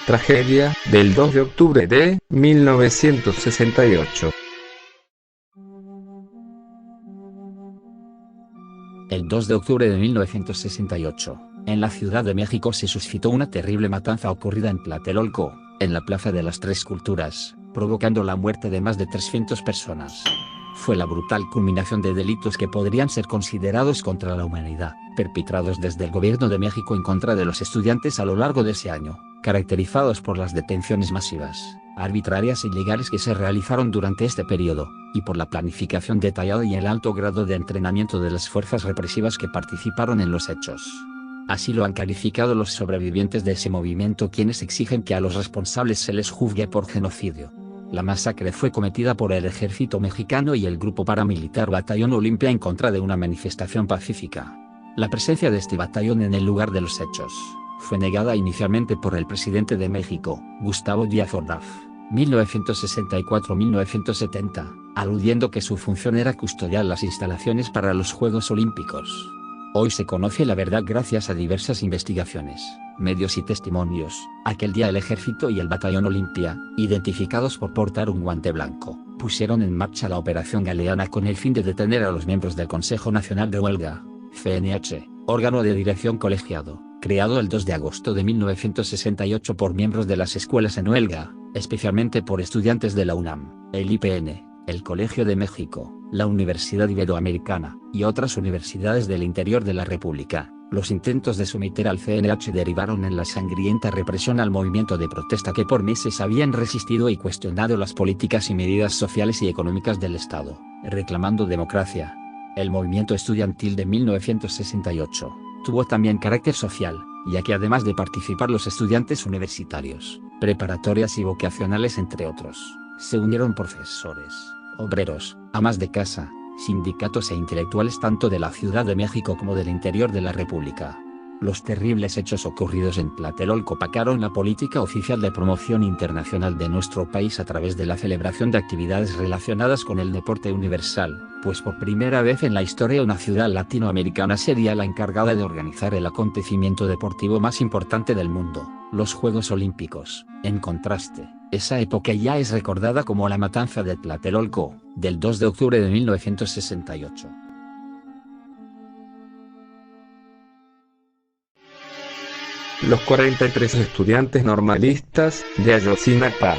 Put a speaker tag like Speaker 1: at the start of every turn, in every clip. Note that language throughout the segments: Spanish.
Speaker 1: tragedia del 2 de octubre de 1968.
Speaker 2: El 2 de octubre de 1968, en la Ciudad de México se suscitó una terrible matanza ocurrida en Tlatelolco, en la Plaza de las Tres Culturas, provocando la muerte de más de 300 personas. Fue la brutal culminación de delitos que podrían ser considerados contra la humanidad, perpetrados desde el gobierno de México en contra de los estudiantes a lo largo de ese año, caracterizados por las detenciones masivas, arbitrarias e ilegales que se realizaron durante este periodo, y por la planificación detallada y el alto grado de entrenamiento de las fuerzas represivas que participaron en los hechos. Así lo han calificado los sobrevivientes de ese movimiento, quienes exigen que a los responsables se les juzgue por genocidio. La masacre fue cometida por el ejército mexicano y el grupo paramilitar Batallón Olimpia en contra de una manifestación pacífica. La presencia de este batallón en el lugar de los hechos fue negada inicialmente por el presidente de México, Gustavo Díaz Ordaz, 1964-1970, aludiendo que su función era custodiar las instalaciones para los Juegos Olímpicos. Hoy se conoce la verdad gracias a diversas investigaciones, medios y testimonios. Aquel día el ejército y el batallón Olimpia, identificados por portar un guante blanco, pusieron en marcha la Operación Galeana con el fin de detener a los miembros del Consejo Nacional de Huelga, CNH, órgano de dirección colegiado, creado el 2 de agosto de 1968 por miembros de las escuelas en huelga, especialmente por estudiantes de la UNAM, el IPN, el Colegio de México, la Universidad Iberoamericana, y otras universidades del interior de la República. Los intentos de someter al CNH derivaron en la sangrienta represión al movimiento de protesta que por meses habían resistido y cuestionado las políticas y medidas sociales y económicas del Estado, reclamando democracia. El movimiento estudiantil de 1968 tuvo también carácter social, ya que además de participar los estudiantes universitarios, preparatorias y vocacionales entre otros, se unieron profesores, obreros, amas de casa, sindicatos e intelectuales tanto de la Ciudad de México como del interior de la República. Los terribles hechos ocurridos en Tlatelolco opacaron la política oficial de promoción internacional de nuestro país a través de la celebración de actividades relacionadas con el deporte universal, pues por primera vez en la historia una ciudad latinoamericana sería la encargada de organizar el acontecimiento deportivo más importante del mundo, los Juegos Olímpicos. En contraste, esa época ya es recordada como la matanza de Tlatelolco, del 2 de octubre de 1968.
Speaker 1: Los 43 estudiantes normalistas de Ayotzinapa.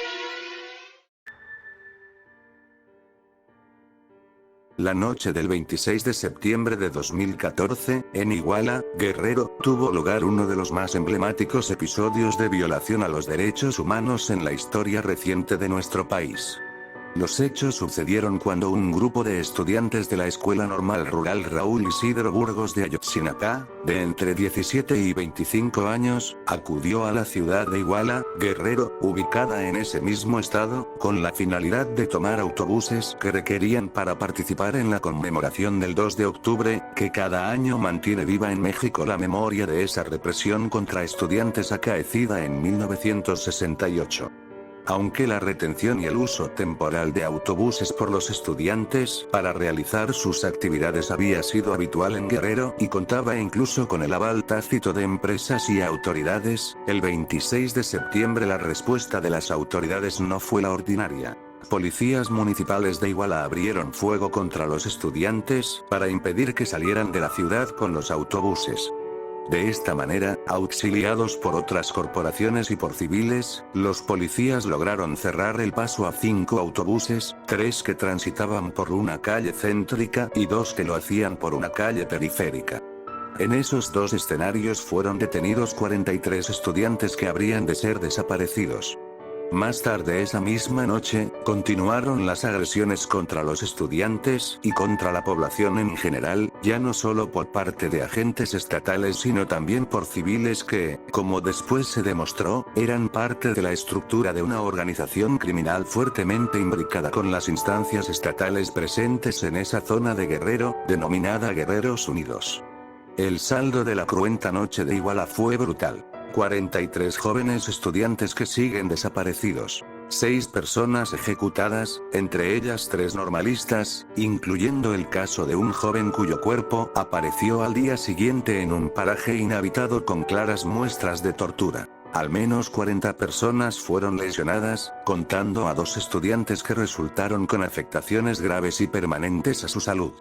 Speaker 3: La noche del 26 de septiembre de 2014, en Iguala, Guerrero, tuvo lugar uno de los más emblemáticos episodios de violación a los derechos humanos en la historia reciente de nuestro país. Los hechos sucedieron cuando un grupo de estudiantes de la Escuela Normal Rural Raúl Isidro Burgos de Ayotzinapa, de entre 17 y 25 años, acudió a la ciudad de Iguala, Guerrero, ubicada en ese mismo estado, con la finalidad de tomar autobuses que requerían para participar en la conmemoración del 2 de octubre, que cada año mantiene viva en México la memoria de esa represión contra estudiantes acaecida en 1968. Aunque la retención y el uso temporal de autobuses por los estudiantes para realizar sus actividades había sido habitual en Guerrero y contaba incluso con el aval tácito de empresas y autoridades, el 26 de septiembre la respuesta de las autoridades no fue la ordinaria. Policías municipales de Iguala abrieron fuego contra los estudiantes para impedir que salieran de la ciudad con los autobuses. De esta manera, auxiliados por otras corporaciones y por civiles, los policías lograron cerrar el paso a 5 autobuses, 3 que transitaban por una calle céntrica y 2 que lo hacían por una calle periférica. En esos dos escenarios fueron detenidos 43 estudiantes que habrían de ser desaparecidos. Más tarde esa misma noche, continuaron las agresiones contra los estudiantes y contra la población en general, ya no solo por parte de agentes estatales sino también por civiles que, como después se demostró, eran parte de la estructura de una organización criminal fuertemente imbricada con las instancias estatales presentes en esa zona de Guerrero, denominada Guerreros Unidos. El saldo de la cruenta noche de Iguala fue brutal. 43 jóvenes estudiantes que siguen desaparecidos. 6 personas ejecutadas, entre ellas 3 normalistas, incluyendo el caso de un joven cuyo cuerpo apareció al día siguiente en un paraje inhabitado con claras muestras de tortura. Al menos 40 personas fueron lesionadas, contando a 2 estudiantes que resultaron con afectaciones graves y permanentes a su salud.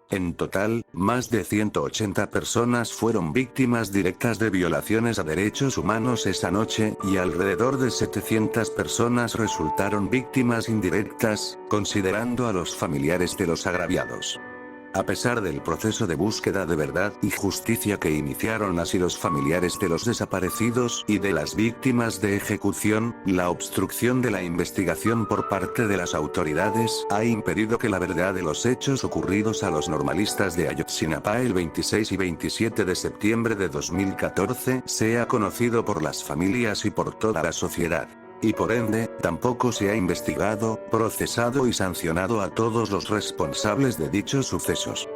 Speaker 3: En total, más de 180 personas fueron víctimas directas de violaciones a derechos humanos esa noche, y alrededor de 700 personas resultaron víctimas indirectas, considerando a los familiares de los agraviados. A pesar del proceso de búsqueda de verdad y justicia que iniciaron las y los familiares de los desaparecidos y de las víctimas de ejecución, la obstrucción de la investigación por parte de las autoridades ha impedido que la verdad de los hechos ocurridos a los normalistas de Ayotzinapa el 26 y 27 de septiembre de 2014 sea conocido por las familias y por toda la sociedad. Y por ende, tampoco se ha investigado, procesado y sancionado a todos los responsables de dichos sucesos.